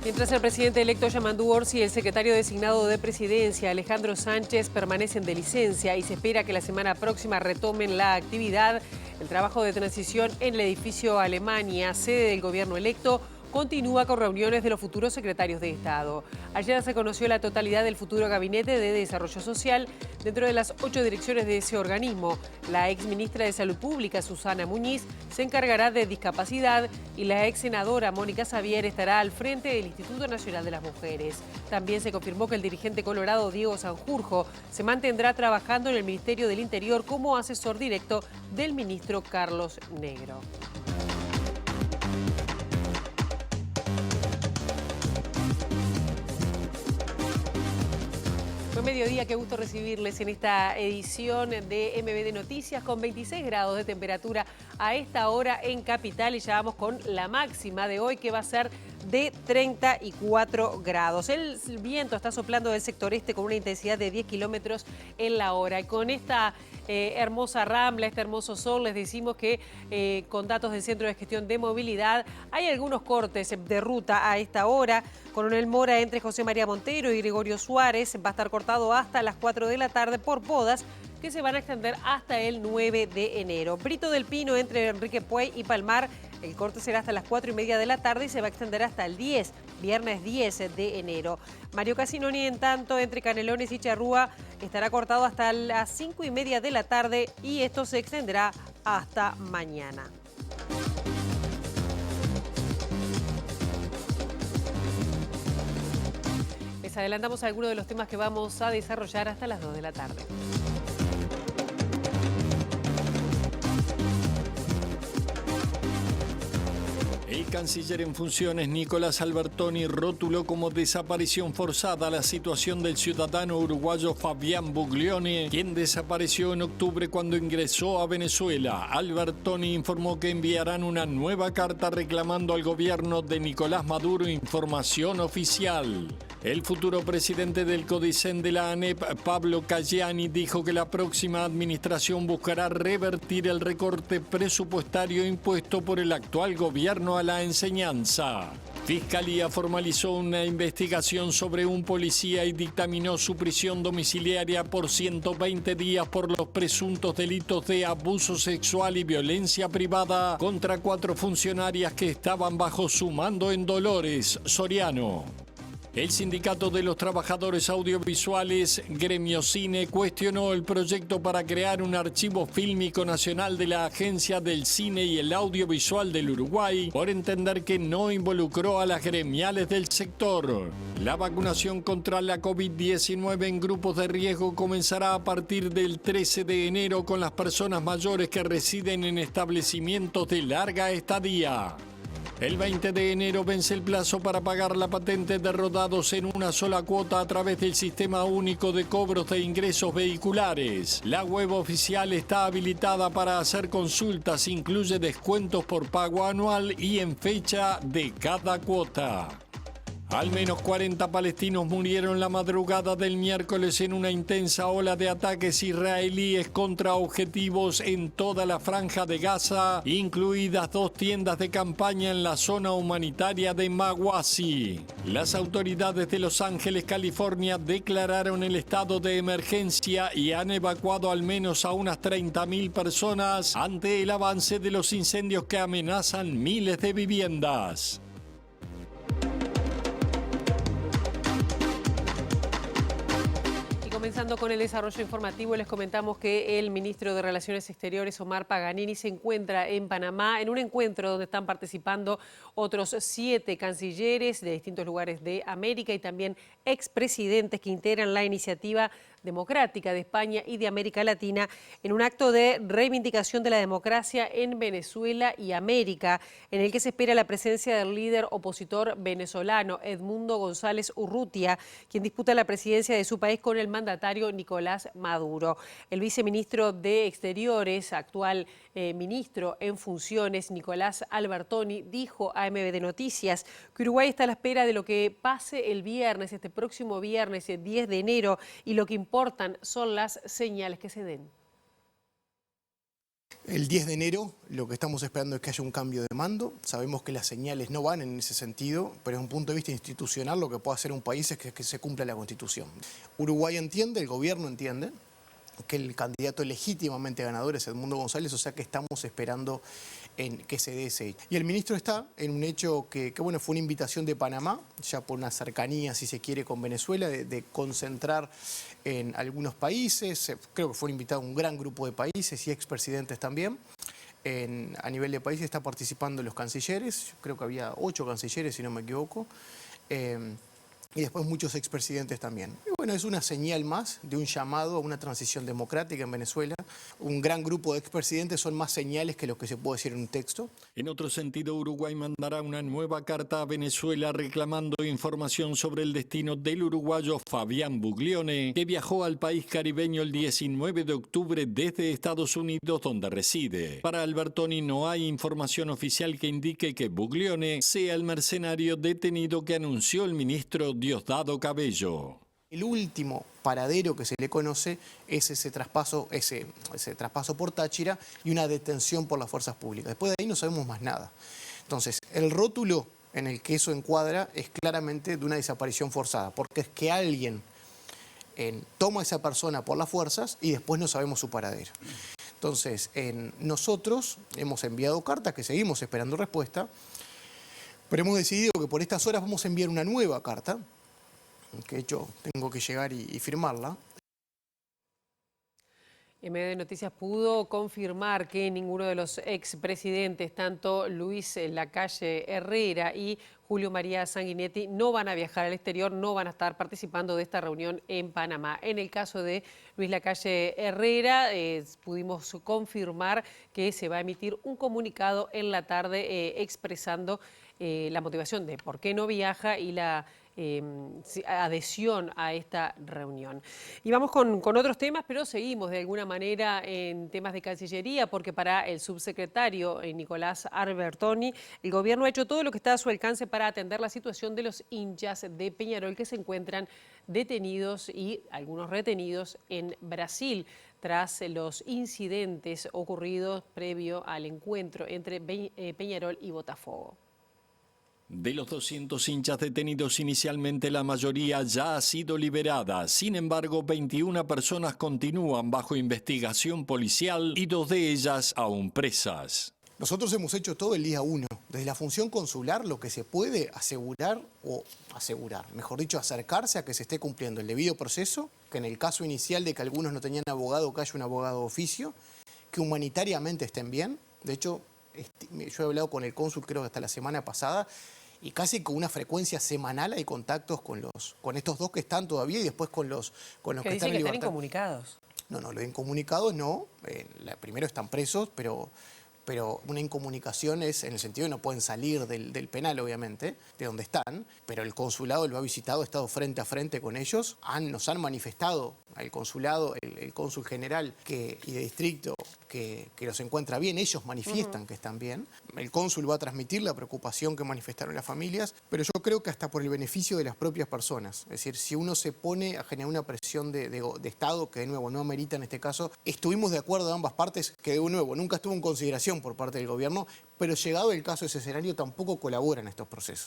Mientras el presidente electo Yamandu Orsi y el secretario designado de Presidencia, Alejandro Sánchez, permanecen de licencia y se espera que la semana próxima retomen la actividad, el trabajo de transición en el edificio Alemania, sede del gobierno electo, continúa con reuniones de los futuros secretarios de Estado. Ayer se conoció la totalidad del futuro Gabinete de Desarrollo Social dentro de las 8 direcciones de ese organismo. La exministra de Salud Pública, Susana Muñiz, se encargará de discapacidad y la ex senadora Mónica Xavier estará al frente del Instituto Nacional de las Mujeres. También se confirmó que el dirigente colorado Diego Sanjurjo se mantendrá trabajando en el Ministerio del Interior como asesor directo del ministro Carlos Negro. Buen mediodía, qué gusto recibirles en esta edición de MBD Noticias con 26 grados de temperatura a esta hora en Capital y ya vamos con la máxima de hoy que va a ser de 34 grados. El viento está soplando del sector este con una intensidad de 10 kilómetros en la hora y con esta hermosa rambla, este hermoso sol, les decimos que con datos del Centro de Gestión de Movilidad hay algunos cortes de ruta a esta hora. Coronel Mora entre José María Montero y Gregorio Suárez va a estar cortado hasta las 4 de la tarde por podas que se van a extender hasta el 9 de enero. Brito del Pino entre Enrique Puey y Palmar, el corte será hasta las 4:30 de la tarde y se va a extender hasta el 10, viernes 10 de enero. Mario Casinoni, en tanto, entre Canelones y Charrúa, estará cortado hasta las 5:30 de la tarde y esto se extenderá hasta mañana. Les adelantamos algunos de los temas que vamos a desarrollar hasta las 2 de la tarde. El canciller en funciones Nicolás Albertoni rotuló como desaparición forzada la situación del ciudadano uruguayo Fabián Buglione, quien desapareció en octubre cuando ingresó a Venezuela. Albertoni informó que enviarán una nueva carta reclamando al gobierno de Nicolás Maduro información oficial. El futuro presidente del CODICEN de la ANEP, Pablo Cayani, dijo que la próxima administración buscará revertir el recorte presupuestario impuesto por el actual gobierno a la enseñanza. Fiscalía formalizó una investigación sobre un policía y dictaminó su prisión domiciliaria por 120 días por los presuntos delitos de abuso sexual y violencia privada contra 4 funcionarias que estaban bajo su mando en Dolores, Soriano. El Sindicato de los Trabajadores Audiovisuales, Gremio Cine, cuestionó el proyecto para crear un archivo fílmico nacional de la Agencia del Cine y el Audiovisual del Uruguay por entender que no involucró a las gremiales del sector. La vacunación contra la COVID-19 en grupos de riesgo comenzará a partir del 13 de enero con las personas mayores que residen en establecimientos de larga estadía. El 20 de enero vence el plazo para pagar la patente de rodados en una sola cuota a través del Sistema Único de Cobros de Ingresos Vehiculares. La web oficial está habilitada para hacer consultas, incluye descuentos por pago anual y en fecha de cada cuota. Al menos 40 palestinos murieron la madrugada del miércoles en una intensa ola de ataques israelíes contra objetivos en toda la franja de Gaza, incluidas 2 tiendas de campaña en la zona humanitaria de Mawasi. Las autoridades de Los Ángeles, California, declararon el estado de emergencia y han evacuado al menos a unas 30.000 personas ante el avance de los incendios que amenazan miles de viviendas. Comenzando con el desarrollo informativo, les comentamos que el ministro de Relaciones Exteriores, Omar Paganini, se encuentra en Panamá en un encuentro donde están participando otros 7 cancilleres de distintos lugares de América y también expresidentes que integran la iniciativa democrática de España y de América Latina en un acto de reivindicación de la democracia en Venezuela y América, en el que se espera la presencia del líder opositor venezolano Edmundo González Urrutia, quien disputa la presidencia de su país con el mandatario Nicolás Maduro. El viceministro de Exteriores, actual ministro en funciones, Nicolás Albertoni, dijo a MBD Noticias que Uruguay está a la espera de lo que pase el viernes, este próximo viernes, el 10 de enero, y lo que importan son las señales que se den. El 10 de enero lo que estamos esperando es que haya un cambio de mando. Sabemos que las señales no van en ese sentido, pero desde un punto de vista institucional lo que puede hacer un país es que se cumpla la Constitución. Uruguay entiende, el gobierno entiende, que el candidato legítimamente ganador es Edmundo González, o sea que estamos esperando en que se dé ese hecho. Y el ministro está en un hecho que bueno, fue una invitación de Panamá, ya por una cercanía, si se quiere, con Venezuela, de concentrar en algunos países. Creo que fue invitado un gran grupo de países y expresidentes también. A nivel de país está participando los cancilleres, creo que había 8 cancilleres, si no me equivoco. Y después muchos expresidentes también. Y bueno, es una señal más de un llamado a una transición democrática en Venezuela. Un gran grupo de expresidentes son más señales que lo que se puede decir en un texto. En otro sentido, Uruguay mandará una nueva carta a Venezuela reclamando información sobre el destino del uruguayo Fabián Buglione, que viajó al país caribeño el 19 de octubre desde Estados Unidos, donde reside. Para Albertoni no hay información oficial que indique que Buglione sea el mercenario detenido que anunció el ministro Diosdado Cabello. El último paradero que se le conoce es ese traspaso por Táchira y una detención por las fuerzas públicas. Después de ahí no sabemos más nada. Entonces, el rótulo en el que eso encuadra es claramente de una desaparición forzada, porque es que alguien toma a esa persona por las fuerzas y después no sabemos su paradero. Entonces, nosotros hemos enviado cartas que seguimos esperando respuesta, pero hemos decidido que por estas horas vamos a enviar una nueva carta, que de hecho tengo que llegar y firmarla. MD Noticias pudo confirmar que ninguno de los expresidentes, tanto Luis Lacalle Herrera y Julio María Sanguinetti, no van a viajar al exterior, no van a estar participando de esta reunión en Panamá. En el caso de Luis Lacalle Herrera, pudimos confirmar que se va a emitir un comunicado en la tarde expresando la motivación de por qué no viaja y la adhesión a esta reunión. Y vamos con otros temas, pero seguimos de alguna manera en temas de Cancillería, porque para el subsecretario Nicolás Albertoni, el gobierno ha hecho todo lo que está a su alcance para atender la situación de los hinchas de Peñarol que se encuentran detenidos y algunos retenidos en Brasil tras los incidentes ocurridos previo al encuentro entre Peñarol y Botafogo. De los 200 hinchas detenidos inicialmente, la mayoría ya ha sido liberada. Sin embargo, 21 personas continúan bajo investigación policial y 2 de ellas aún presas. Nosotros hemos hecho todo el día 1. Desde la función consular lo que se puede asegurar, mejor dicho, acercarse a que se esté cumpliendo el debido proceso, que en el caso inicial de que algunos no tenían abogado, que haya un abogado de oficio, que humanitariamente estén bien. De hecho, yo he hablado con el cónsul creo que hasta la semana pasada y casi con una frecuencia semanal hay contactos con estos 2 que están todavía y después con los que están en libertad. Están incomunicados. No, lo de incomunicados no. Primero están presos, pero una incomunicación es en el sentido de no pueden salir del penal, obviamente, de donde están, pero el consulado lo ha visitado, ha estado frente a frente con ellos, nos han manifestado al consulado, el cónsul general y de distrito que los encuentra bien, ellos manifiestan que están bien. El cónsul va a transmitir la preocupación que manifestaron las familias, pero yo creo que hasta por el beneficio de las propias personas. Es decir, si uno se pone a generar una presión de Estado, que de nuevo no amerita en este caso, estuvimos de acuerdo de ambas partes, que de nuevo nunca estuvo en consideración por parte del gobierno, pero llegado el caso de ese escenario tampoco colabora en estos procesos.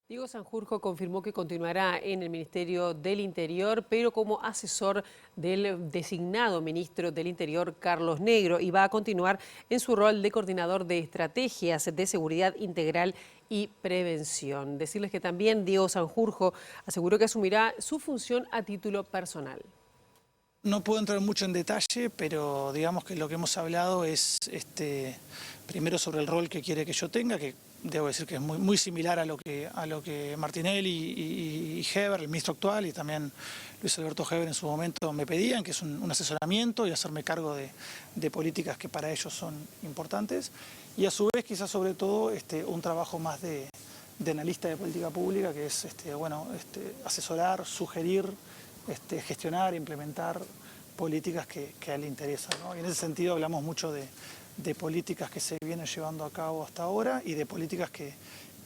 Diego Sanjurjo confirmó que continuará en el Ministerio del Interior, pero como asesor del designado ministro del Interior, Carlos Negro, y va a continuar en su rol de coordinador de estrategias de seguridad integral y prevención. Decirles que también Diego Sanjurjo aseguró que asumirá su función a título personal. No puedo entrar mucho en detalle, pero digamos que lo que hemos hablado es primero sobre el rol que quiere que yo tenga, que debo decir que es muy similar a lo que Martinelli y Heber, el ministro actual, y también Luis Alberto Heber en su momento me pedían, que es un asesoramiento y hacerme cargo de políticas que para ellos son importantes. Y a su vez, quizás sobre todo, un trabajo más de analista de política pública, que es asesorar, sugerir, gestionar, implementar políticas que a él le interesan, ¿no? Y en ese sentido hablamos mucho de políticas que se vienen llevando a cabo hasta ahora y de políticas que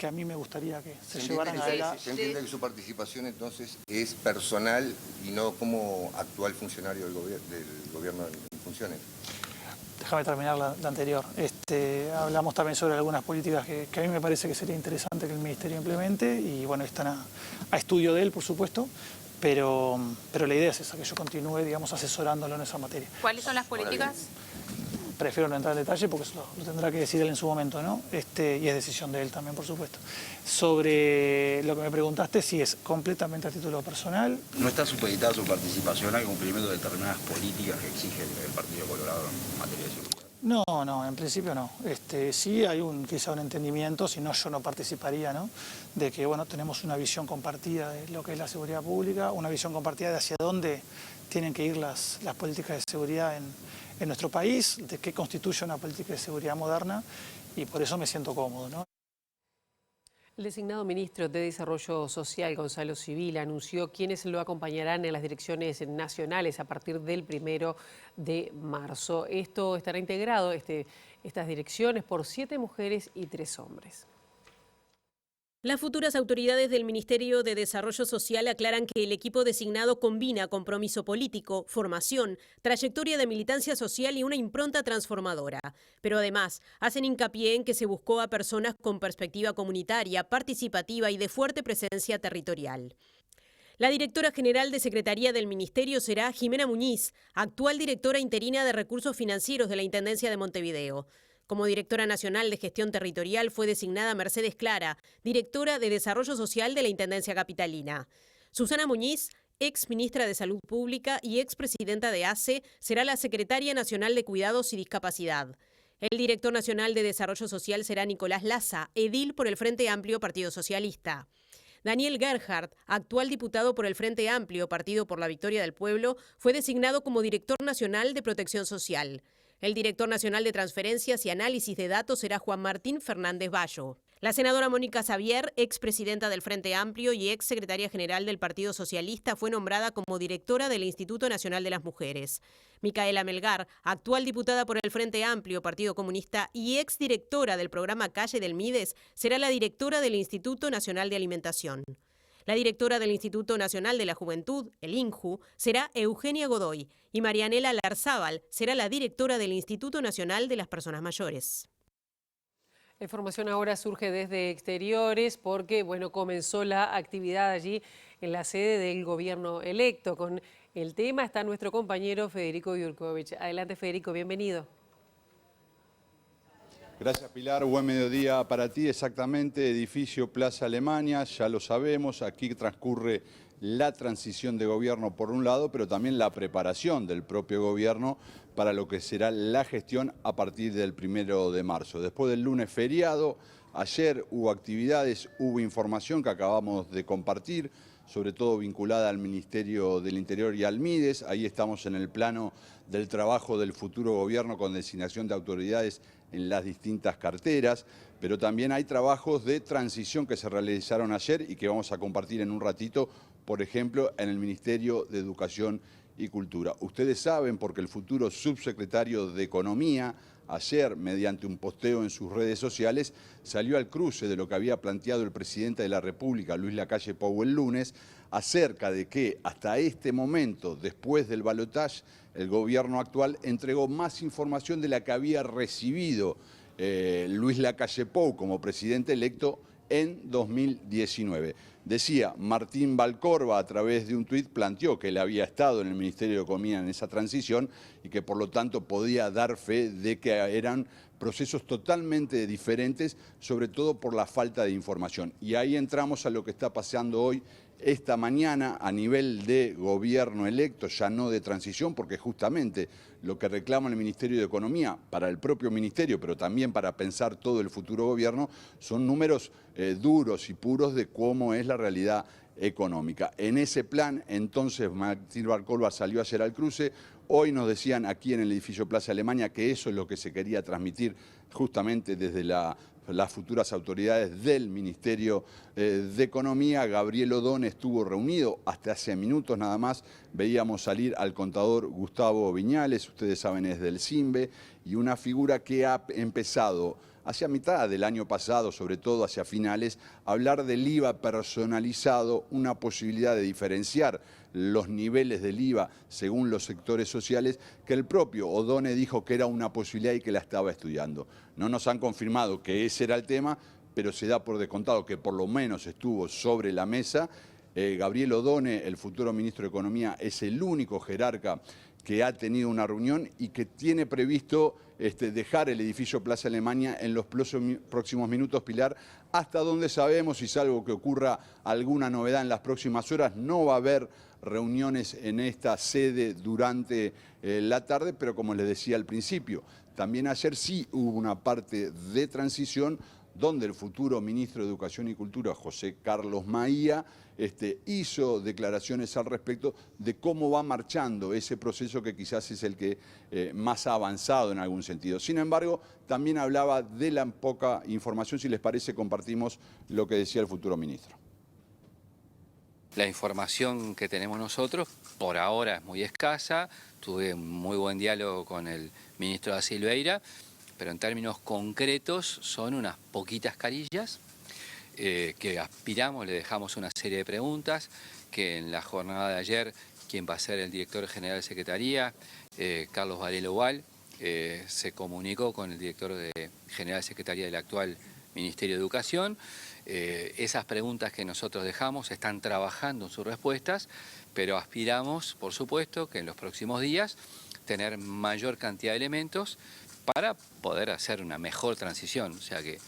a mí me gustaría que se llevaran adelante. ¿Se entiende que su participación entonces es personal y no como actual funcionario del gobierno en funciones? déjame terminar la anterior. Hablamos también sobre algunas políticas que a mí me parece que sería interesante que el Ministerio implemente y bueno, están a estudio de él, por supuesto, pero la idea es esa, que yo continúe, digamos, asesorándolo en esa materia. ¿Cuáles son las políticas? Prefiero no entrar en detalle porque eso lo tendrá que decir él en su momento, ¿no? Y es decisión de él también, por supuesto. Sobre lo que me preguntaste, sí, es completamente a título personal. ¿No está supeditada su participación al cumplimiento de determinadas políticas que exige el Partido Colorado en materia de seguridad? No, en principio no. Sí hay quizá un entendimiento, si no yo no participaría, ¿no? De que bueno, tenemos una visión compartida de lo que es la seguridad pública, una visión compartida de hacia dónde tienen que ir las políticas de seguridad en nuestro país, de qué constituye una política de seguridad moderna, y por eso me siento cómodo, ¿no? El designado ministro de Desarrollo Social, Gonzalo Civil, anunció quiénes lo acompañarán en las direcciones nacionales a partir del 1 de marzo. Esto estará integrado, estas direcciones, por 7 mujeres y 3 hombres. Las futuras autoridades del Ministerio de Desarrollo Social aclaran que el equipo designado combina compromiso político, formación, trayectoria de militancia social y una impronta transformadora. Pero además, hacen hincapié en que se buscó a personas con perspectiva comunitaria, participativa y de fuerte presencia territorial. La directora general de Secretaría del Ministerio será Jimena Muñiz, actual directora interina de Recursos Financieros de la Intendencia de Montevideo. Como directora nacional de Gestión Territorial fue designada Mercedes Clara, directora de Desarrollo Social de la Intendencia Capitalina. Susana Muñiz, ex ministra de Salud Pública y ex presidenta de ACE, será la secretaria nacional de Cuidados y Discapacidad. El director nacional de Desarrollo Social será Nicolás Laza, edil por el Frente Amplio Partido Socialista. Daniel Gerhardt, actual diputado por el Frente Amplio Partido por la Victoria del Pueblo, fue designado como director nacional de Protección Social. El director nacional de Transferencias y Análisis de Datos será Juan Martín Fernández Bayo. La senadora Mónica Xavier, expresidenta del Frente Amplio y ex secretaria general del Partido Socialista, fue nombrada como directora del Instituto Nacional de las Mujeres. Micaela Melgar, actual diputada por el Frente Amplio, Partido Comunista y ex directora del programa Calle del Mides, será la directora del Instituto Nacional de Alimentación. La directora del Instituto Nacional de la Juventud, el INJU, será Eugenia Godoy y Marianela Larzábal será la directora del Instituto Nacional de las Personas Mayores. La información ahora surge desde exteriores porque, comenzó la actividad allí en la sede del gobierno electo. Con el tema está nuestro compañero Federico Jurkovic. Adelante, Federico, bienvenido. Gracias, Pilar. Buen mediodía para ti. Exactamente, edificio Plaza Alemania, ya lo sabemos, aquí transcurre la transición de gobierno por un lado, pero también la preparación del propio gobierno para lo que será la gestión a partir del 1 de marzo. Después del lunes feriado, ayer hubo actividades, hubo información que acabamos de compartir, sobre todo vinculada al Ministerio del Interior y al Mides. Ahí estamos en el plano del trabajo del futuro gobierno con designación de autoridades en las distintas carteras, pero también hay trabajos de transición que se realizaron ayer y que vamos a compartir en un ratito, por ejemplo, en el Ministerio de Educación y Cultura. Ustedes saben, porque el futuro subsecretario de Economía, ayer, mediante un posteo en sus redes sociales, salió al cruce de lo que había planteado el presidente de la República, Luis Lacalle Pou, el lunes, acerca de que hasta este momento, después del balotaje, el gobierno actual entregó más información de la que había recibido Luis Lacalle Pou como presidente electo en 2019. Decía, Martín Valcorba a través de un tuit planteó que él había estado en el Ministerio de Economía en esa transición y que por lo tanto podía dar fe de que eran procesos totalmente diferentes, sobre todo por la falta de información. Y ahí entramos a lo que está pasando hoy, esta mañana, a nivel de gobierno electo, ya no de transición, porque justamente lo que reclama el Ministerio de Economía para el propio ministerio, pero también para pensar todo el futuro gobierno, son números duros y puros de cómo es la realidad económica. En ese plan, entonces, Martín Valcorba salió ayer al cruce. Hoy nos decían aquí en el edificio Plaza Alemania que eso es lo que se quería transmitir justamente desde las futuras autoridades del Ministerio de Economía. Gabriel Odón estuvo reunido, hasta hace minutos nada más veíamos salir al contador Gustavo Viñales, ustedes saben es del CIMBE, y una figura que ha empezado hacia mitad del año pasado, sobre todo hacia finales, hablar del IVA personalizado, una posibilidad de diferenciar los niveles del IVA según los sectores sociales, que el propio Odone dijo que era una posibilidad y que la estaba estudiando. No nos han confirmado que ese era el tema, pero se da por descontado que por lo menos estuvo sobre la mesa. Gabriel Odone, el futuro ministro de Economía, es el único jerarca que ha tenido una reunión y que tiene previsto dejar el edificio Plaza Alemania en los próximos minutos, Pilar, hasta donde sabemos, y salvo que ocurra alguna novedad en las próximas horas, no va a haber reuniones en esta sede durante la tarde, pero como les decía al principio, también ayer sí hubo una parte de transición donde el futuro ministro de Educación y Cultura, José Carlos Maía, hizo declaraciones al respecto de cómo va marchando ese proceso que quizás es el que más ha avanzado en algún sentido. Sin embargo, también hablaba de la poca información. Si les parece, compartimos lo que decía el futuro ministro. La información que tenemos nosotros por ahora es muy escasa. Tuve un muy buen diálogo con el ministro da Silveira, pero en términos concretos son unas poquitas carillas que aspiramos, le dejamos una serie de preguntas, que en la jornada de ayer, quien va a ser el director general de Secretaría, Carlos Varela Ubal, se comunicó con el director general de Secretaría del actual Ministerio de Educación. Esas preguntas que nosotros dejamos están trabajando en sus respuestas, pero aspiramos, por supuesto, que en los próximos días tener mayor cantidad de elementos para poder hacer una mejor transición. O sea que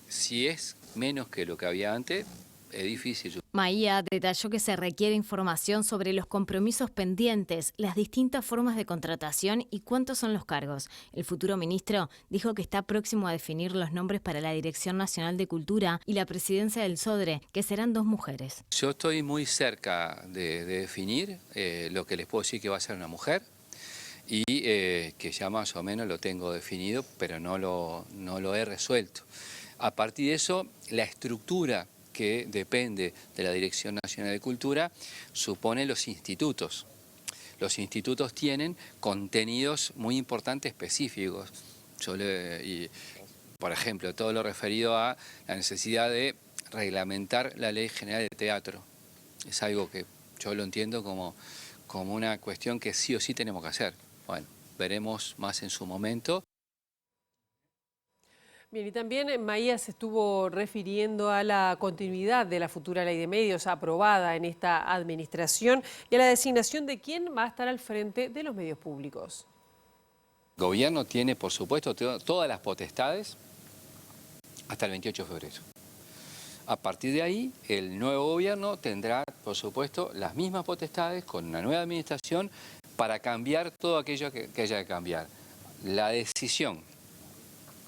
si es menos que lo que había antes, es difícil. Maía detalló que se requiere información sobre los compromisos pendientes, las distintas formas de contratación y cuántos son los cargos. El futuro ministro dijo que está próximo a definir los nombres para la Dirección Nacional de Cultura y la presidencia del SODRE, que serán 2 mujeres. Yo estoy muy cerca de definir lo que les puedo decir que va a ser una mujer y que ya más o menos lo tengo definido, pero no lo he resuelto. A partir de eso, la estructura que depende de la Dirección Nacional de Cultura supone los institutos. Los institutos tienen contenidos muy importantes específicos. Por ejemplo, todo lo referido a la necesidad de reglamentar la Ley General de Teatro. Es algo que yo lo entiendo como una cuestión que sí o sí tenemos que hacer. Bueno, veremos más en su momento. Bien, y también Maía se estuvo refiriendo a la continuidad de la futura ley de medios aprobada en esta administración y a la designación de quién va a estar al frente de los medios públicos. El gobierno tiene, por supuesto, todas las potestades hasta el 28 de febrero. A partir de ahí, el nuevo gobierno tendrá, por supuesto, las mismas potestades con una nueva administración para cambiar todo aquello que haya que cambiar. La decisión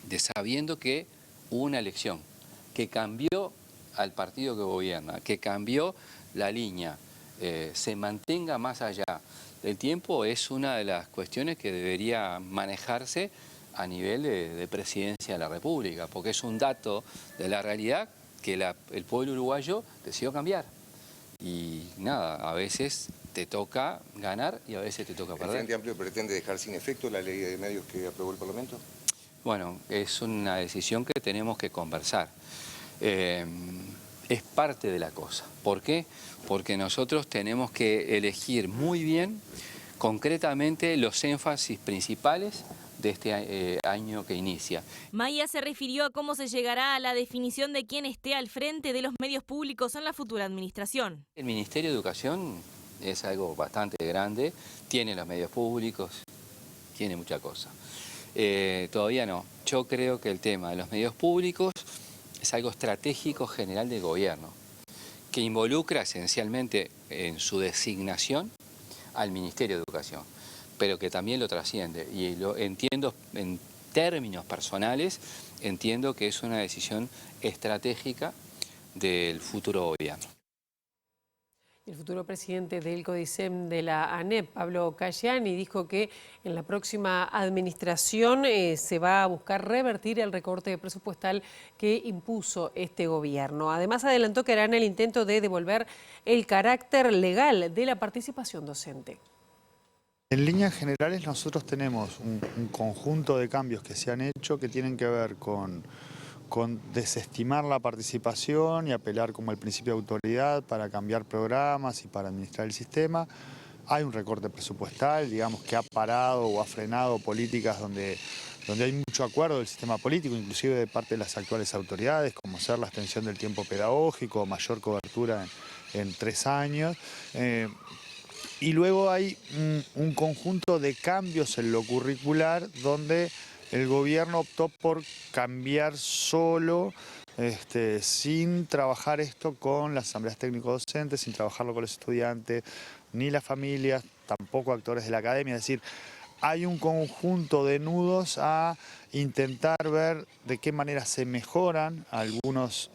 de sabiendo que hubo una elección, que cambió al partido que gobierna, que cambió la línea, se mantenga más allá del tiempo, es una de las cuestiones que debería manejarse a nivel de presidencia de la República, porque es un dato de la realidad que el pueblo uruguayo decidió cambiar. Y nada, a veces te toca ganar y a veces te toca perder. ¿El Frente Amplio pretende dejar sin efecto la ley de medios que aprobó el Parlamento? Bueno, es una decisión que tenemos que conversar. Es parte de la cosa. ¿Por qué? Porque nosotros tenemos que elegir muy bien, concretamente, los énfasis principales de este año que inicia. Maía se refirió a cómo se llegará a la definición de quién esté al frente de los medios públicos en la futura administración. El Ministerio de Educación es algo bastante grande, tiene los medios públicos, tiene mucha cosa. Todavía no. Yo creo que el tema de los medios públicos es algo estratégico general del gobierno, que involucra esencialmente en su designación al Ministerio de Educación, pero que también lo trasciende. Y lo entiendo en términos personales, entiendo que es una decisión estratégica del futuro gobierno. El futuro presidente del CODICEM de la ANEP, Pablo Cayani, dijo que en la próxima administración se va a buscar revertir el recorte presupuestal que impuso este gobierno. Además, adelantó que harán el intento de devolver el carácter legal de la participación docente. En líneas generales nosotros tenemos un conjunto de cambios que se han hecho que tienen que ver con desestimar la participación y apelar como al principio de autoridad para cambiar programas y para administrar el sistema. Hay un recorte presupuestal, digamos, que ha parado o ha frenado políticas donde hay mucho acuerdo del sistema político, inclusive de parte de las actuales autoridades, como ser la extensión del tiempo pedagógico, mayor cobertura en 3 años. Y luego hay un conjunto de cambios en lo curricular donde el gobierno optó por cambiar solo, sin trabajar esto con las asambleas técnico-docentes, sin trabajarlo con los estudiantes, ni las familias, tampoco actores de la academia. Es decir, hay un conjunto de nudos a intentar ver de qué manera se mejoran algunos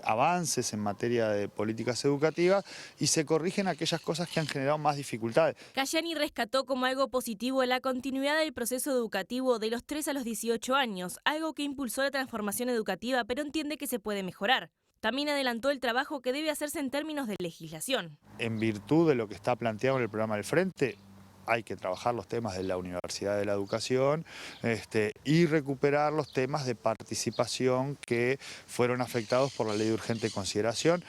avances en materia de políticas educativas y se corrigen aquellas cosas que han generado más dificultades. Cayani rescató como algo positivo la continuidad del proceso educativo de los 3 a los 18 años, algo que impulsó la transformación educativa, pero entiende que se puede mejorar. También adelantó el trabajo que debe hacerse en términos de legislación. En virtud de lo que está planteado en el programa del Frente, hay que trabajar los temas de la Universidad de la Educación y recuperar los temas de participación que fueron afectados por la Ley de Urgente Consideración.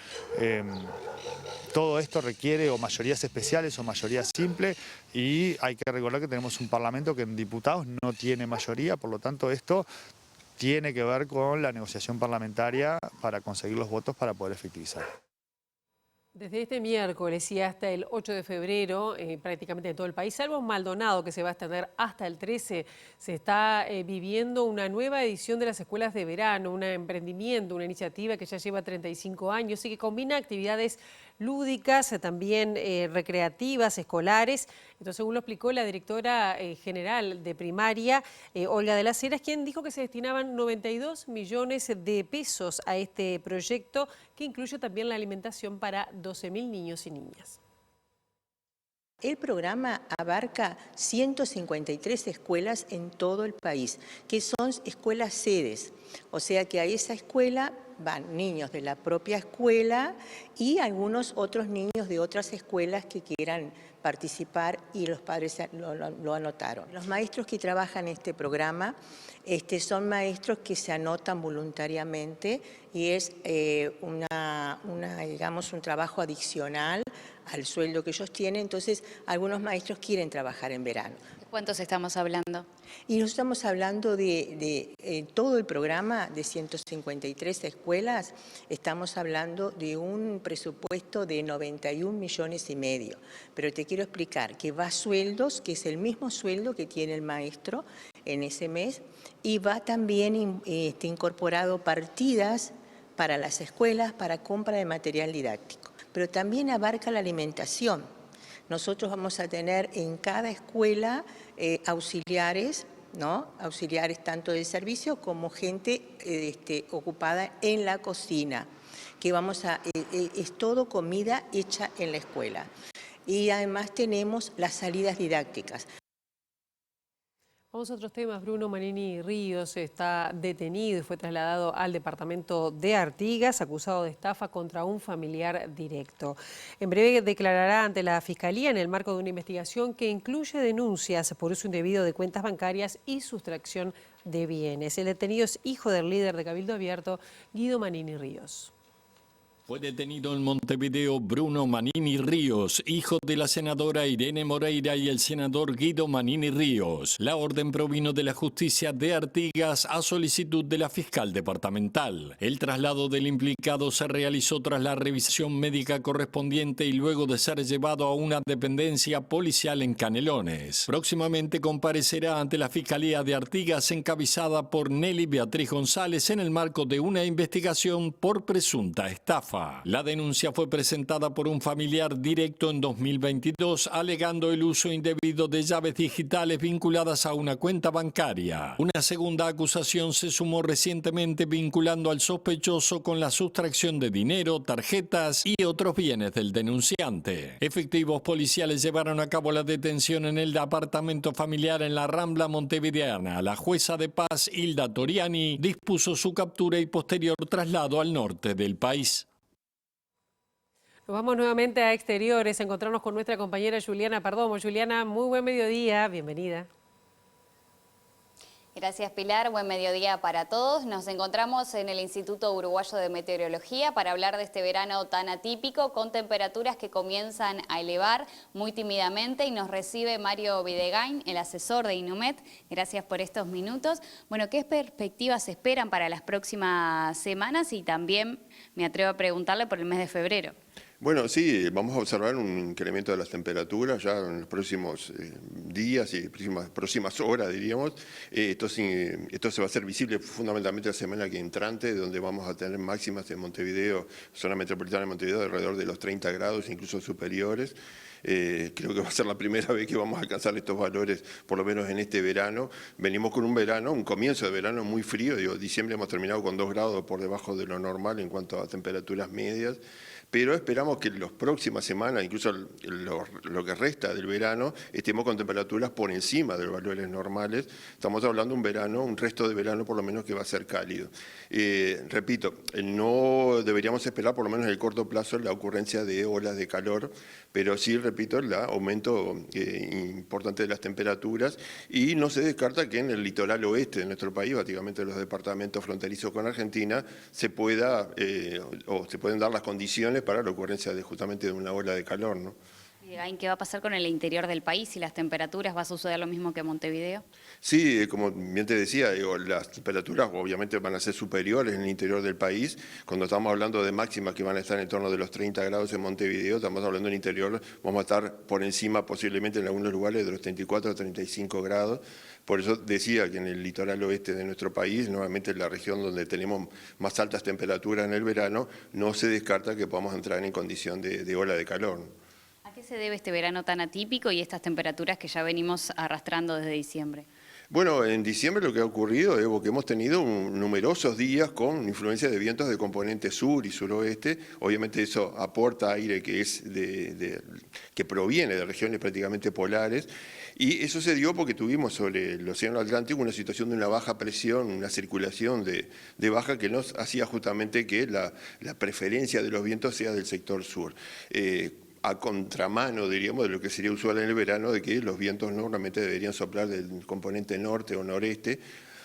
Todo esto requiere o mayorías especiales o mayoría simple y hay que recordar que tenemos un Parlamento que en diputados no tiene mayoría, por lo tanto esto tiene que ver con la negociación parlamentaria para conseguir los votos para poder efectivizar. Desde este miércoles y hasta el 8 de febrero, prácticamente en todo el país, salvo Maldonado, que se va a extender hasta el 13, se está viviendo una nueva edición de las escuelas de verano, un emprendimiento, una iniciativa que ya lleva 35 años y que combina actividades lúdicas, también recreativas, escolares. Entonces, según lo explicó la directora general de primaria, Olga de las Heras, quien dijo que se destinaban 92 millones de pesos a este proyecto, que incluye también la alimentación para 12.000 niños y niñas. El programa abarca 153 escuelas en todo el país, que son escuelas sedes. O sea que a esa escuela van niños de la propia escuela y algunos otros niños de otras escuelas que quieran participar y los padres lo anotaron. Los maestros que trabajan en este programa son maestros que se anotan voluntariamente y es digamos, un trabajo adicional al sueldo que ellos tienen. Entonces, algunos maestros quieren trabajar en verano. ¿De cuántos estamos hablando? Y nos estamos hablando de todo el programa de 153 escuelas, estamos hablando de un presupuesto de 91 millones y medio. Pero te quiero explicar que va a sueldos, que es el mismo sueldo que tiene el maestro en ese mes, y va también incorporado partidas para las escuelas para compra de material didáctico. Pero también abarca la alimentación. Nosotros vamos a tener en cada escuela auxiliares, ¿no? Auxiliares tanto de servicio como gente ocupada en la cocina, que es todo comida hecha en la escuela. Y además tenemos las salidas didácticas. Vamos a otros temas. Bruno Manini Ríos está detenido y fue trasladado al departamento de Artigas, acusado de estafa contra un familiar directo. En breve declarará ante la Fiscalía en el marco de una investigación que incluye denuncias por uso indebido de cuentas bancarias y sustracción de bienes. El detenido es hijo del líder de Cabildo Abierto, Guido Manini Ríos. Fue detenido en Montevideo Bruno Manini Ríos, hijo de la senadora Irene Moreira y el senador Guido Manini Ríos. La orden provino de la justicia de Artigas a solicitud de la fiscal departamental. El traslado del implicado se realizó tras la revisión médica correspondiente y luego de ser llevado a una dependencia policial en Canelones. Próximamente comparecerá ante la Fiscalía de Artigas encabezada por Nelly Beatriz González en el marco de una investigación por presunta estafa. La denuncia fue presentada por un familiar directo en 2022, alegando el uso indebido de llaves digitales vinculadas a una cuenta bancaria. Una segunda acusación se sumó recientemente vinculando al sospechoso con la sustracción de dinero, tarjetas y otros bienes del denunciante. Efectivos policiales llevaron a cabo la detención en el apartamento familiar en la Rambla montevideana. La jueza de paz, Hilda Toriani, dispuso su captura y posterior traslado al norte del país. Nos vamos nuevamente a exteriores, a encontrarnos con nuestra compañera Juliana Perdomo. Juliana, muy buen mediodía, bienvenida. Gracias, Pilar. Buen mediodía para todos. Nos encontramos en el Instituto Uruguayo de Meteorología para hablar de este verano tan atípico, con temperaturas que comienzan a elevar muy tímidamente, y nos recibe Mario Videgain, el asesor de Inumet. Gracias por estos minutos. Bueno, ¿qué perspectivas se esperan para las próximas semanas? Y también me atrevo a preguntarle por el mes de febrero. Bueno, sí, vamos a observar un incremento de las temperaturas ya en los próximos días y próximas horas, diríamos. Esto se va a hacer visible fundamentalmente la semana que entrante, donde vamos a tener máximas en Montevideo, zona metropolitana de Montevideo, de alrededor de los 30 grados, incluso superiores. Creo que va a ser la primera vez que vamos a alcanzar estos valores, por lo menos en este verano. Venimos con un comienzo de verano muy frío. Diciembre hemos terminado con 2 grados por debajo de lo normal en cuanto a temperaturas medias. Pero esperamos que en las próximas semanas, incluso lo que resta del verano, estemos con temperaturas por encima de los valores normales. Estamos hablando de un verano, un resto de verano por lo menos que va a ser cálido. Repito, no deberíamos esperar por lo menos en el corto plazo la ocurrencia de olas de calor, pero sí, repito, el aumento importante de las temperaturas, y no se descarta que en el litoral oeste de nuestro país, básicamente los departamentos fronterizos con Argentina, se pueden dar las condiciones para la ocurrencia justamente de una ola de calor, ¿no? ¿Qué va a pasar con el interior del país y las temperaturas? ¿Va a suceder lo mismo que en Montevideo? Sí, como bien te decía, las temperaturas obviamente van a ser superiores en el interior del país. Cuando estamos hablando de máximas que van a estar en torno de los 30 grados en Montevideo, estamos hablando en el interior, vamos a estar por encima posiblemente en algunos lugares de los 34 a 35 grados. Por eso decía que en el litoral oeste de nuestro país, nuevamente en la región donde tenemos más altas temperaturas en el verano, no se descarta que podamos entrar en condición de ola de calor, ¿no? ¿A qué se debe este verano tan atípico y estas temperaturas que ya venimos arrastrando desde diciembre? Bueno, en diciembre lo que ha ocurrido es que hemos tenido numerosos días con influencia de vientos de componente sur y suroeste. Obviamente eso aporta aire que proviene de regiones prácticamente polares, y eso se dio porque tuvimos sobre el Océano Atlántico una situación de una baja presión, una circulación de baja que nos hacía justamente que la preferencia de los vientos sea del sector sur. A contramano, diríamos, de lo que sería usual en el verano, de que los vientos normalmente deberían soplar del componente norte o noreste,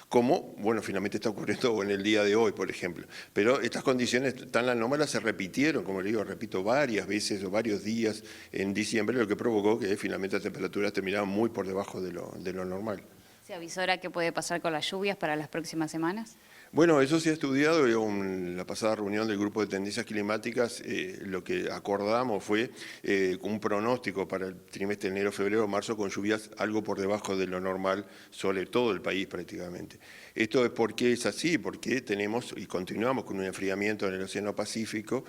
como, bueno, finalmente está ocurriendo en el día de hoy, por ejemplo. Pero estas condiciones tan anómalas se repitieron, como le digo, repito, varias veces o varios días en diciembre, lo que provocó que finalmente las temperaturas terminaban muy por debajo de lo normal. ¿Se avisora qué puede pasar con las lluvias para las próximas semanas? Bueno, eso se ha estudiado. En la pasada reunión del Grupo de Tendencias Climáticas, lo que acordamos fue un pronóstico para el trimestre de enero, febrero, marzo, con lluvias algo por debajo de lo normal sobre todo el país prácticamente. Esto es porque es así, porque tenemos y continuamos con un enfriamiento en el Océano Pacífico.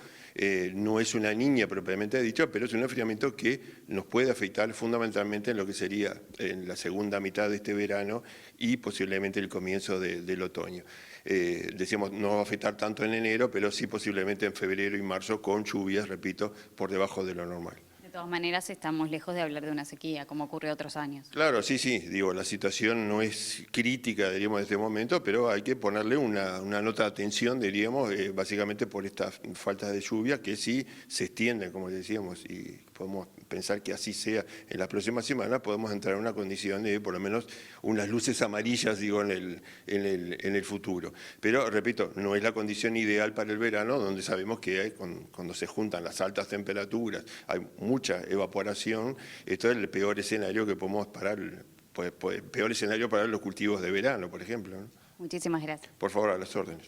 No es una niña propiamente dicha, pero es un enfriamiento que nos puede afectar fundamentalmente en lo que sería en la segunda mitad de este verano y posiblemente el comienzo del otoño. Decíamos, no va a afectar tanto en enero, pero sí posiblemente en febrero y marzo con lluvias, repito, por debajo de lo normal. De todas maneras, estamos lejos de hablar de una sequía, como ocurrió otros años. Claro, sí, digo, la situación no es crítica, diríamos, en este momento, pero hay que ponerle una nota de atención, diríamos, básicamente por estas faltas de lluvia que sí se extienden, como decíamos, y podemos pensar que así sea en las próximas semanas, podemos entrar en una condición de por lo menos unas luces amarillas, digo, en el futuro. Pero, repito, no es la condición ideal para el verano, donde sabemos que cuando se juntan las altas temperaturas, hay mucha evaporación. Esto es el peor escenario que podemos peor escenario para los cultivos de verano, por ejemplo, ¿no? Muchísimas gracias. Por favor, a las órdenes.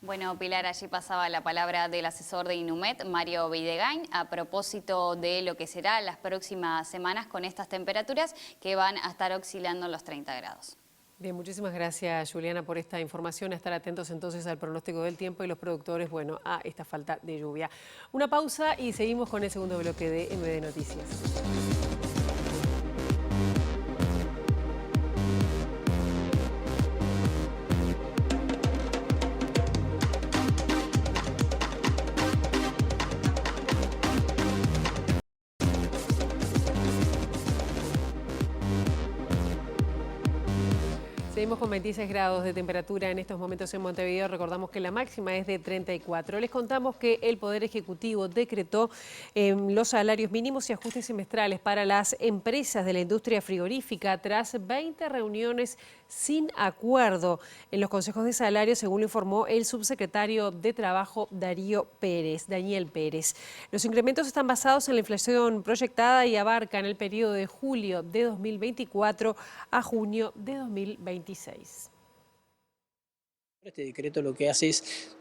Bueno, Pilar, allí pasaba la palabra del asesor de Inumet, Mario Videgain, a propósito de lo que será las próximas semanas con estas temperaturas que van a estar oscilando en los 30 grados. Bien, muchísimas gracias, Juliana, por esta información. A estar atentos entonces al pronóstico del tiempo y los productores, bueno, a esta falta de lluvia. Una pausa y seguimos con el segundo bloque de MD Noticias. Seguimos con 26 grados de temperatura en estos momentos en Montevideo. Recordamos que la máxima es de 34. Les contamos que el Poder Ejecutivo decretó los salarios mínimos y ajustes semestrales para las empresas de la industria frigorífica tras 20 reuniones sin acuerdo en los consejos de salario, según lo informó el subsecretario de Trabajo Daniel Pérez. Los incrementos están basados en la inflación proyectada y abarcan el periodo de julio de 2024 a junio de 2026. Este decreto lo que hace es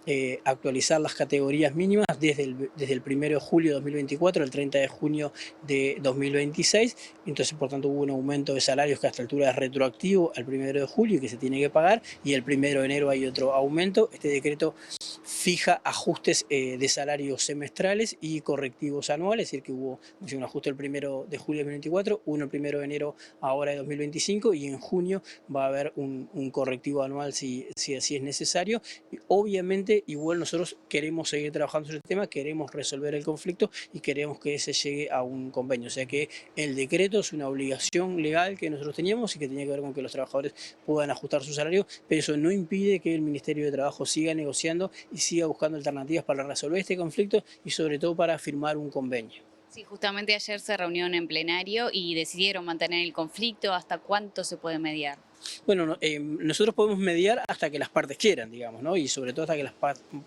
actualizar las categorías mínimas desde el 1 de julio de 2024 al 30 de junio de 2026. Entonces, por tanto, hubo un aumento de salarios que hasta altura es retroactivo al 1 de julio y que se tiene que pagar, y el 1 de enero hay otro aumento. Este decreto fija ajustes de salarios semestrales y correctivos anuales, es decir, que hubo un ajuste el 1 de julio de 2024, uno el 1 de enero ahora de 2025, y en junio va a haber un correctivo anual si así es necesario. Y obviamente, igual nosotros queremos seguir trabajando sobre el tema, queremos resolver el conflicto y queremos que se llegue a un convenio. O sea que el decreto es una obligación legal que nosotros teníamos y que tenía que ver con que los trabajadores puedan ajustar su salario, pero eso no impide que el Ministerio de Trabajo siga negociando y siga buscando alternativas para resolver este conflicto y sobre todo para firmar un convenio. Sí, justamente ayer se reunieron en plenario y decidieron mantener el conflicto. ¿Hasta cuánto se puede mediar? Bueno, nosotros podemos mediar hasta que las partes quieran, digamos, ¿no? Y sobre todo hasta que las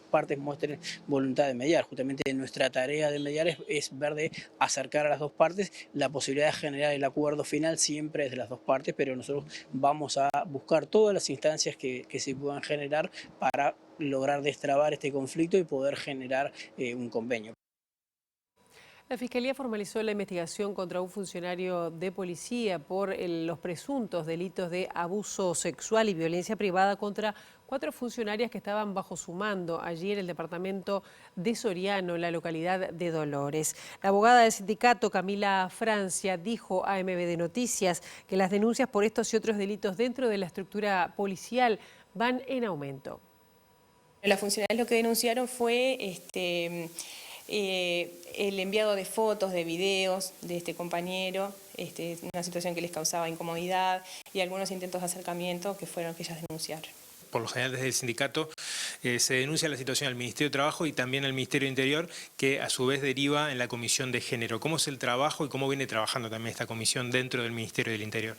partes muestren voluntad de mediar. Justamente nuestra tarea de mediar es ver de acercar a las dos partes. La posibilidad de generar el acuerdo final siempre es de las dos partes, pero nosotros vamos a buscar todas las instancias que se puedan generar para lograr destrabar este conflicto y poder generar un convenio. La Fiscalía formalizó la investigación contra un funcionario de policía por los presuntos delitos de abuso sexual y violencia privada contra 4 funcionarias que estaban bajo su mando allí en el departamento de Soriano, en la localidad de Dolores. La abogada del sindicato, Camila Francia, dijo a MBD Noticias que las denuncias por estos y otros delitos dentro de la estructura policial van en aumento. Las funcionarias lo que denunciaron fue el enviado de fotos, de videos de este compañero, una situación que les causaba incomodidad y algunos intentos de acercamiento que fueron que ellas denunciaron. Por lo general desde el sindicato se denuncia la situación al Ministerio de Trabajo y también al Ministerio de Interior, que a su vez deriva en la Comisión de Género. ¿Cómo es el trabajo y cómo viene trabajando también esta comisión dentro del Ministerio del Interior?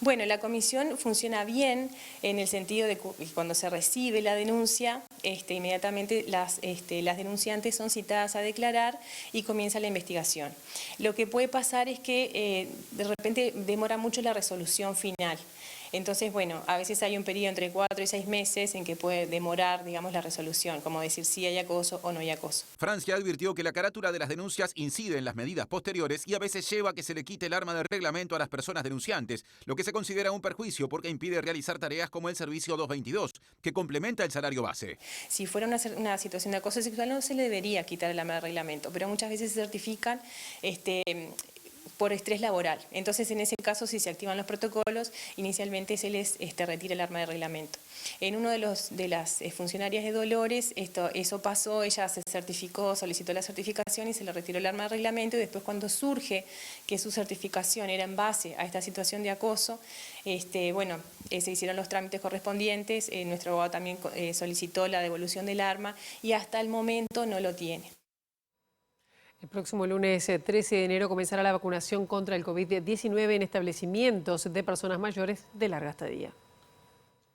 Bueno, la comisión funciona bien en el sentido de que cuando se recibe la denuncia, inmediatamente las denunciantes son citadas a declarar y comienza la investigación. Lo que puede pasar es que de repente demora mucho la resolución final. Entonces, bueno, a veces hay un periodo entre 4 y 6 meses en que puede demorar, digamos, la resolución, como decir si hay acoso o no hay acoso. Francia advirtió que la carátula de las denuncias incide en las medidas posteriores y a veces lleva a que se le quite el arma de reglamento a las personas denunciantes, lo que se considera un perjuicio porque impide realizar tareas como el servicio 222, que complementa el salario base. Si fuera una situación de acoso sexual no se le debería quitar el arma de reglamento, pero muchas veces se certifican por estrés laboral. Entonces, en ese caso, si se activan los protocolos, inicialmente se les retira el arma de reglamento. En uno de las funcionarias de Dolores, eso pasó, ella se certificó, solicitó la certificación y se le retiró el arma de reglamento, y después cuando surge que su certificación era en base a esta situación de acoso, se hicieron los trámites correspondientes, nuestro abogado también solicitó la devolución del arma y hasta el momento no lo tiene. El próximo lunes 13 de enero comenzará la vacunación contra el COVID-19 en establecimientos de personas mayores de larga estadía.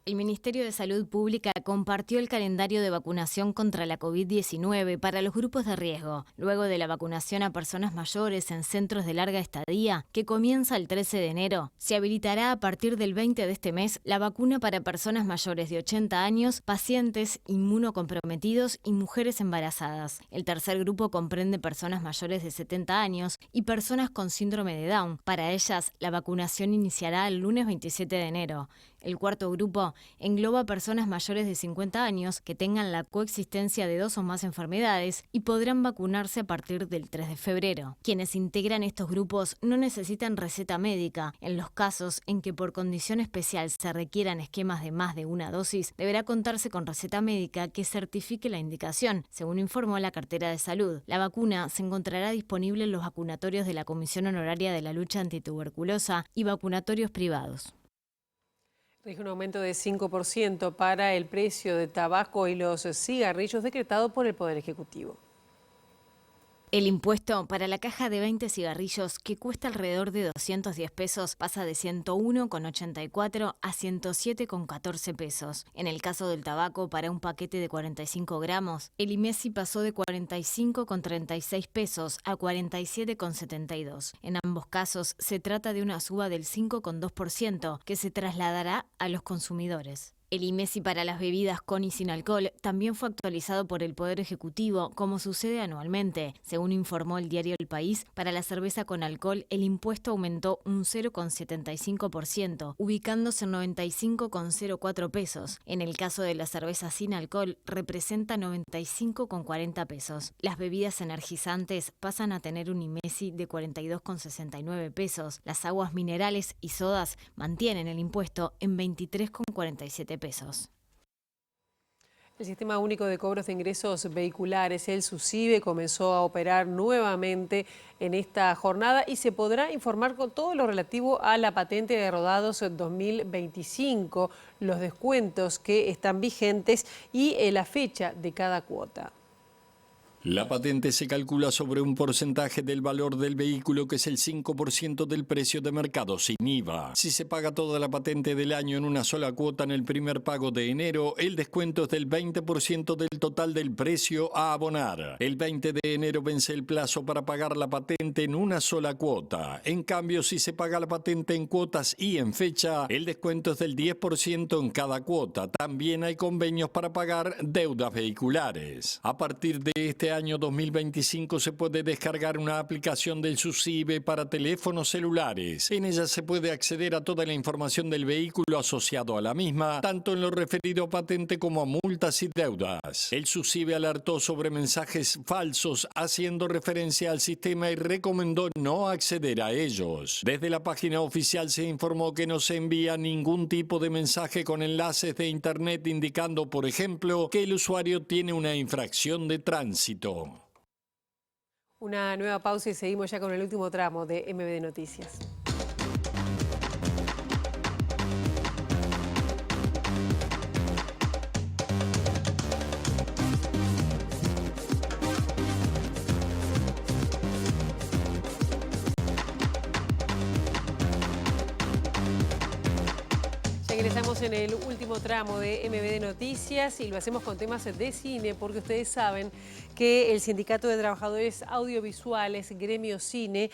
El Ministerio de Salud Pública compartió el calendario de vacunación contra la COVID-19 para los grupos de riesgo, luego de la vacunación a personas mayores en centros de larga estadía, que comienza el 13 de enero. Se habilitará a partir del 20 de este mes la vacuna para personas mayores de 80 años, pacientes inmunocomprometidos y mujeres embarazadas. El tercer grupo comprende personas mayores de 70 años y personas con síndrome de Down. Para ellas, la vacunación iniciará el lunes 27 de enero. El cuarto grupo engloba a personas mayores de 50 años que tengan la coexistencia de 2 o más enfermedades y podrán vacunarse a partir del 3 de febrero. Quienes integran estos grupos no necesitan receta médica. En los casos en que por condición especial se requieran esquemas de más de una dosis, deberá contarse con receta médica que certifique la indicación, según informó la cartera de salud. La vacuna se encontrará disponible en los vacunatorios de la Comisión Honoraria de la Lucha Antituberculosa y vacunatorios privados. Rige un aumento de 5% para el precio de tabaco y los cigarrillos decretado por el Poder Ejecutivo. El impuesto para la caja de 20 cigarrillos, que cuesta alrededor de 210 pesos, pasa de 101,84 a 107,14 pesos. En el caso del tabaco, para un paquete de 45 gramos, el IMESI pasó de 45,36 pesos a 47,72. En ambos casos, se trata de una suba del 5,2% que se trasladará a los consumidores. El IMESI para las bebidas con y sin alcohol también fue actualizado por el Poder Ejecutivo, como sucede anualmente. Según informó el diario El País, para la cerveza con alcohol el impuesto aumentó un 0,75%, ubicándose en 95,04 pesos. En el caso de la cerveza sin alcohol, representa 95,40 pesos. Las bebidas energizantes pasan a tener un IMESI de 42,69 pesos. Las aguas minerales y sodas mantienen el impuesto en 23,47 pesos. El Sistema Único de Cobros de Ingresos Vehiculares, el SUSIVE, comenzó a operar nuevamente en esta jornada y se podrá informar con todo lo relativo a la patente de rodados 2025, los descuentos que están vigentes y la fecha de cada cuota. La patente se calcula sobre un porcentaje del valor del vehículo que es el 5% del precio de mercado sin IVA. Si se paga toda la patente del año en una sola cuota en el primer pago de enero, el descuento es del 20% del total del precio a abonar. El 20 de enero vence el plazo para pagar la patente en una sola cuota. En cambio, si se paga la patente en cuotas y en fecha, el descuento es del 10% en cada cuota. También hay convenios para pagar deudas vehiculares. A partir de este año 2025 se puede descargar una aplicación del SUSIVE para teléfonos celulares. En ella se puede acceder a toda la información del vehículo asociado a la misma, tanto en lo referido a patente como a multas y deudas. El SUSIVE alertó sobre mensajes falsos haciendo referencia al sistema y recomendó no acceder a ellos. Desde la página oficial se informó que no se envía ningún tipo de mensaje con enlaces de internet indicando, por ejemplo, que el usuario tiene una infracción de tránsito. Una nueva pausa y seguimos ya con el último tramo de MBD Noticias. Ingresamos en el último tramo de MBD Noticias y lo hacemos con temas de cine porque ustedes saben que el Sindicato de Trabajadores Audiovisuales, Gremio Cine,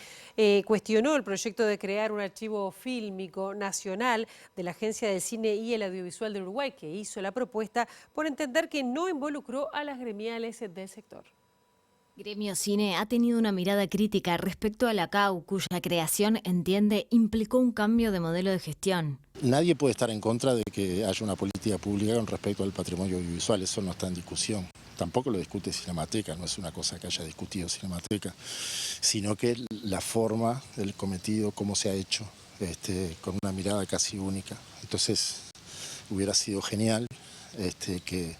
cuestionó el proyecto de crear un archivo fílmico nacional de la Agencia del Cine y el Audiovisual de Uruguay, que hizo la propuesta por entender que no involucró a las gremiales del sector. Gremio Cine ha tenido una mirada crítica respecto a la CAU, cuya creación, entiende, implicó un cambio de modelo de gestión. Nadie puede estar en contra de que haya una política pública con respecto al patrimonio audiovisual, eso no está en discusión. Tampoco lo discute Cinemateca, no es una cosa que haya discutido Cinemateca, sino que la forma, el cometido, cómo se ha hecho, con una mirada casi única. Entonces, hubiera sido genial que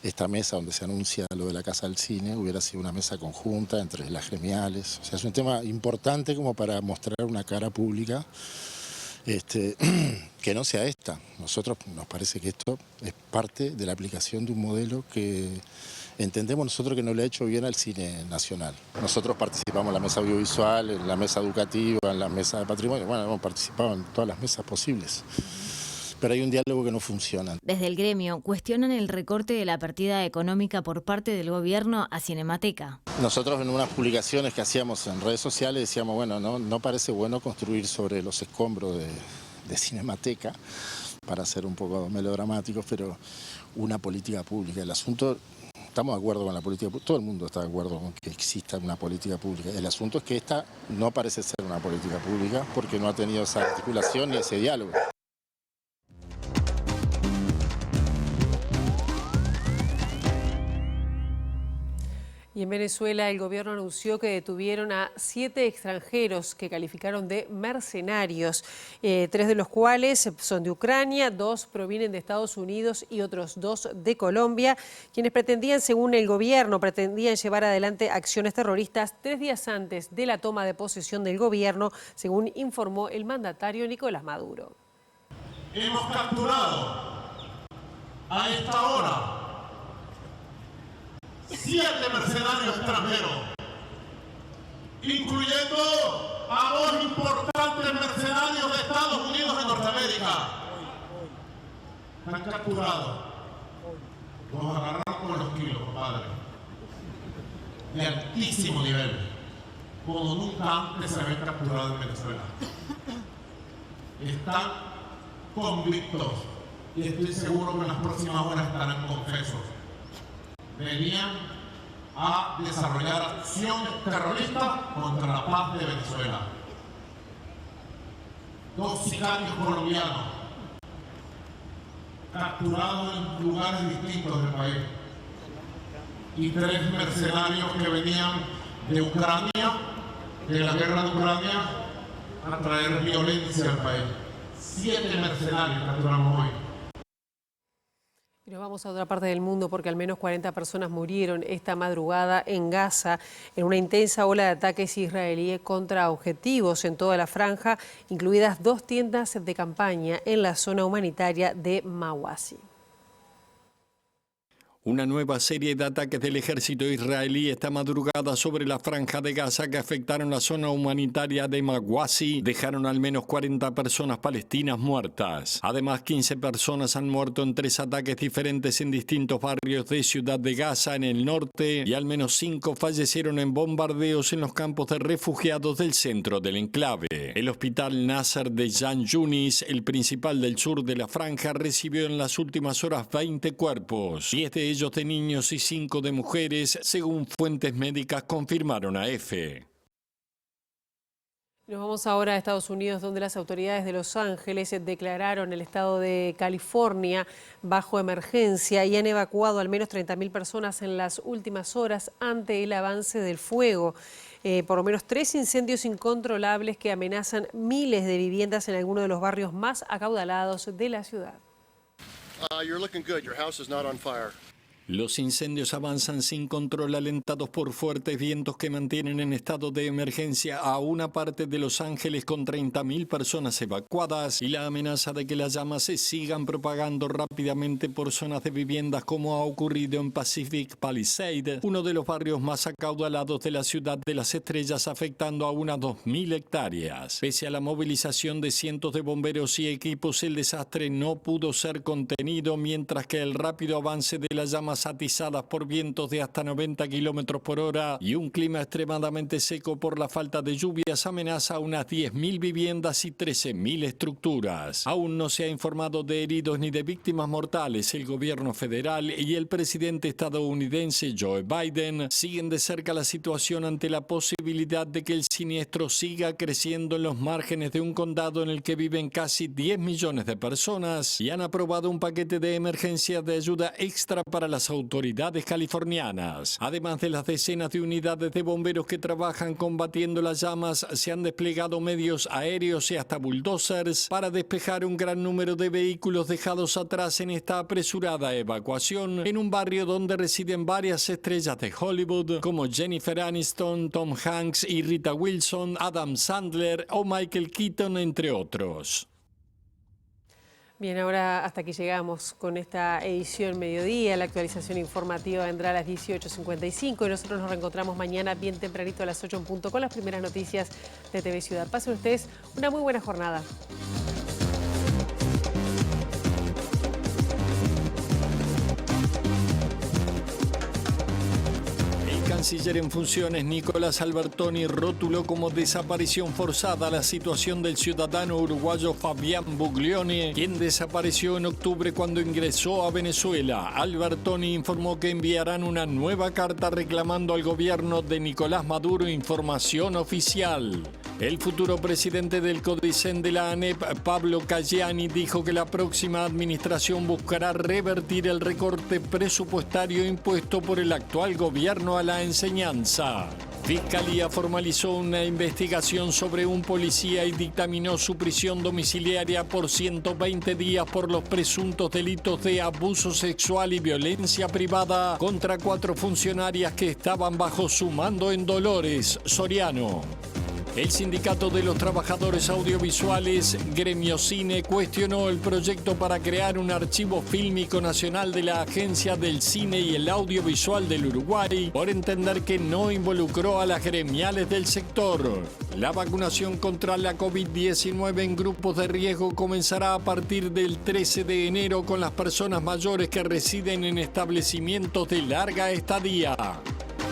esta mesa donde se anuncia lo de la Casa del Cine hubiera sido una mesa conjunta entre las gremiales. O sea, es un tema importante como para mostrar una cara pública que no sea esta. Nosotros nos parece que esto es parte de la aplicación de un modelo que entendemos nosotros que no le ha hecho bien al cine nacional. Nosotros participamos en la mesa audiovisual, en la mesa educativa, en la mesa de patrimonio. Bueno, hemos participado en todas las mesas posibles. Pero hay un diálogo que no funciona. Desde el gremio cuestionan el recorte de la partida económica por parte del gobierno a Cinemateca. Nosotros en unas publicaciones que hacíamos en redes sociales decíamos, bueno, no parece bueno construir sobre los escombros de Cinemateca, para ser un poco melodramáticos, pero una política pública. El asunto, estamos de acuerdo con la política pública, todo el mundo está de acuerdo con que exista una política pública. El asunto es que esta no parece ser una política pública porque no ha tenido esa articulación ni ese diálogo. Y en Venezuela el gobierno anunció que detuvieron a 7 extranjeros que calificaron de mercenarios, 3 de los cuales son de Ucrania, 2 provienen de Estados Unidos y otros 2 de Colombia, quienes pretendían, según el gobierno, llevar adelante acciones terroristas 3 días antes de la toma de posesión del gobierno, según informó el mandatario Nicolás Maduro. hemos capturado a esta hora 7 mercenarios extranjeros, incluyendo a 2 importantes mercenarios de Estados Unidos en Norteamérica. Están capturados. Los agarraron con los kilos, compadre. De altísimo nivel, como nunca antes se habían capturado en Venezuela. Están convictos y estoy seguro que en las próximas horas estarán confesos. Venían a desarrollar acciones terroristas contra la paz de Venezuela. 2 sicarios colombianos capturados en lugares distintos del país y 3 mercenarios que venían de Ucrania, de la guerra de Ucrania, a traer violencia al país. 7 mercenarios capturamos hoy. Y nos vamos a otra parte del mundo porque al menos 40 personas murieron esta madrugada en Gaza en una intensa ola de ataques israelíes contra objetivos en toda la franja, incluidas 2 tiendas de campaña en la zona humanitaria de Mawasi. Una nueva serie de ataques del ejército israelí esta madrugada sobre la franja de Gaza que afectaron la zona humanitaria de Mawasi dejaron al menos 40 personas palestinas muertas. Además, 15 personas han muerto en 3 ataques diferentes en distintos barrios de Ciudad de Gaza en el norte y al menos 5 fallecieron en bombardeos en los campos de refugiados del centro del enclave. El hospital Nasser de Jan Yunis, el principal del sur de la franja, recibió en las últimas horas 20 cuerpos, 10 de ellos de niños y 5 de mujeres, según fuentes médicas confirmaron a EFE. Nos vamos ahora a Estados Unidos, donde las autoridades de Los Ángeles declararon el estado de California bajo emergencia y han evacuado al menos 30.000 personas en las últimas horas ante el avance del fuego. Por lo menos 3 incendios incontrolables que amenazan miles de viviendas en algunos de los barrios más acaudalados de la ciudad. You're looking good. Your house is not on fire. Los incendios avanzan sin control, alentados por fuertes vientos que mantienen en estado de emergencia a una parte de Los Ángeles con 30.000 personas evacuadas y la amenaza de que las llamas se sigan propagando rápidamente por zonas de viviendas como ha ocurrido en Pacific Palisades, uno de los barrios más acaudalados de la ciudad de las estrellas, afectando a unas 2.000 hectáreas. Pese a la movilización de cientos de bomberos y equipos, el desastre no pudo ser contenido, mientras que el rápido avance de las llamas atizadas por vientos de hasta 90 kilómetros por hora y un clima extremadamente seco por la falta de lluvias amenaza a unas 10.000 viviendas y 13.000 estructuras. Aún no se ha informado de heridos ni de víctimas mortales. El gobierno federal y el presidente estadounidense Joe Biden siguen de cerca la situación ante la posibilidad de que el siniestro siga creciendo en los márgenes de un condado en el que viven casi 10 millones de personas y han aprobado un paquete de emergencia de ayuda extra para las autoridades californianas. Además de las decenas de unidades de bomberos que trabajan combatiendo las llamas, se han desplegado medios aéreos y hasta bulldozers para despejar un gran número de vehículos dejados atrás en esta apresurada evacuación en un barrio donde residen varias estrellas de Hollywood como Jennifer Aniston, Tom Hanks y Rita Wilson, Adam Sandler o Michael Keaton, entre otros. Bien, ahora hasta aquí llegamos con esta edición mediodía. La actualización informativa vendrá a las 18:55 y nosotros nos reencontramos mañana bien tempranito a las 8 en punto con las primeras noticias de TV Ciudad. Pasen ustedes una muy buena jornada. El canciller en funciones Nicolás Albertoni rotuló como desaparición forzada la situación del ciudadano uruguayo Fabián Buglioni, quien desapareció en octubre cuando ingresó a Venezuela. Albertoni informó que enviarán una nueva carta reclamando al gobierno de Nicolás Maduro información oficial. El futuro presidente del CODICEN de la ANEP, Pablo Caggiani, dijo que la próxima administración buscará revertir el recorte presupuestario impuesto por el actual gobierno a la enseñanza. Fiscalía formalizó una investigación sobre un policía y dictaminó su prisión domiciliaria por 120 días por los presuntos delitos de abuso sexual y violencia privada contra 4 funcionarias que estaban bajo su mando en Dolores, Soriano. El Sindicato de los Trabajadores Audiovisuales, Gremio Cine, cuestionó el proyecto para crear un archivo fílmico nacional de la Agencia del Cine y el Audiovisual del Uruguay por entender que no involucró a las gremiales del sector. La vacunación contra la COVID-19 en grupos de riesgo comenzará a partir del 13 de enero con las personas mayores que residen en establecimientos de larga estadía.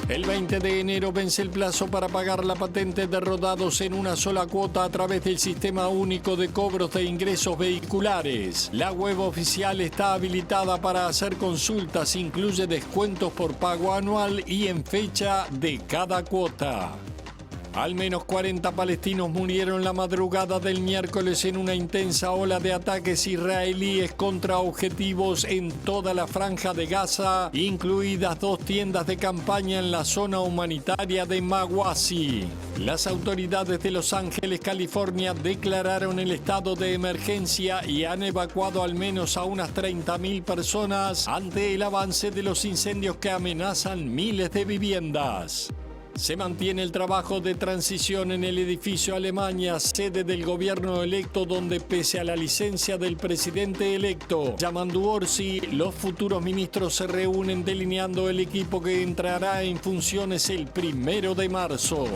El 20 de enero vence el plazo para pagar la patente de rodados en una sola cuota a través del Sistema Único de Cobros de Ingresos Vehiculares. La web oficial está habilitada para hacer consultas, incluye descuentos por pago anual y en fecha de cada cuota. Al menos 40 palestinos murieron la madrugada del miércoles en una intensa ola de ataques israelíes contra objetivos en toda la franja de Gaza, incluidas 2 tiendas de campaña en la zona humanitaria de Mawasi. Las autoridades de Los Ángeles, California, declararon el estado de emergencia y han evacuado al menos a unas 30.000 personas ante el avance de los incendios que amenazan miles de viviendas. Se mantiene el trabajo de transición en el edificio Alemania, sede del gobierno electo, donde pese a la licencia del presidente electo, Yamandu Orsi, los futuros ministros se reúnen delineando el equipo que entrará en funciones el 1 de marzo.